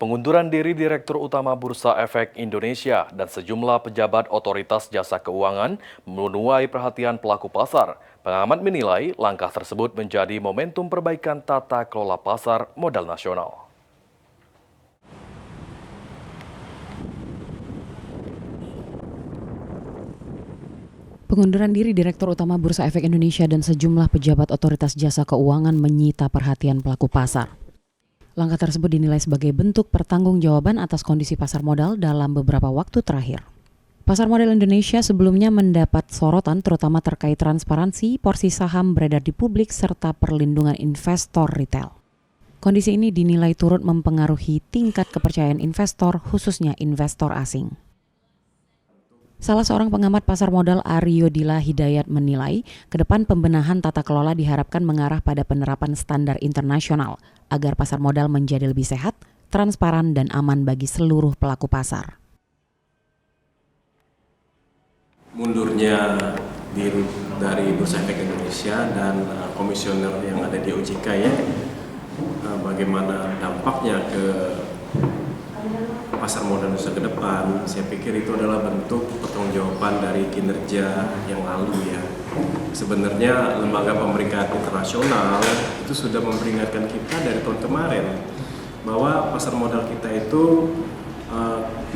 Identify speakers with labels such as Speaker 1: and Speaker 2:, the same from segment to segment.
Speaker 1: Pengunduran diri Direktur Utama Bursa Efek Indonesia dan sejumlah pejabat otoritas jasa keuangan menuai perhatian pelaku pasar. Pengamat menilai langkah tersebut menjadi momentum perbaikan tata kelola pasar modal nasional.
Speaker 2: Pengunduran diri Direktur Utama Bursa Efek Indonesia dan sejumlah pejabat otoritas jasa keuangan menyita perhatian pelaku pasar. Langkah tersebut dinilai sebagai bentuk pertanggungjawaban atas kondisi pasar modal dalam beberapa waktu terakhir. Pasar modal Indonesia sebelumnya mendapat sorotan terutama terkait transparansi, porsi saham beredar di publik, serta perlindungan investor retail. Kondisi ini dinilai turut mempengaruhi tingkat kepercayaan investor, khususnya investor asing. Salah seorang pengamat pasar modal, Aryo Dila Hidayat, menilai ke depan pembenahan tata kelola diharapkan mengarah pada penerapan standar internasional agar pasar modal menjadi lebih sehat, transparan, dan aman bagi seluruh pelaku pasar.
Speaker 3: Mundurnya dari Bursa Efek Indonesia dan komisioner yang ada di OJK ya, bagaimana dampaknya ke pasar modal Indonesia ke depan, saya pikir itu adalah bentuk pertanggungjawaban dari kinerja yang lalu ya. Sebenarnya lembaga pemeringkatan internasional itu sudah memperingatkan kita dari tahun kemarin bahwa pasar modal kita itu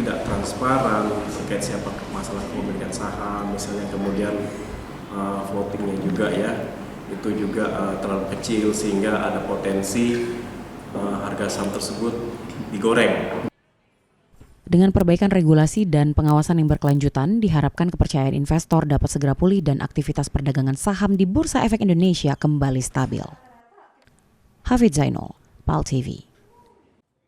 Speaker 3: tidak transparan terkait siapa masalah kepemilikan saham, misalnya kemudian floatingnya juga ya, itu juga terlalu kecil sehingga ada potensi harga saham tersebut digoreng.
Speaker 2: Dengan perbaikan regulasi dan pengawasan yang berkelanjutan, diharapkan kepercayaan investor dapat segera pulih dan aktivitas perdagangan saham di Bursa Efek Indonesia kembali stabil. Hafidz Zainul, PAL TV.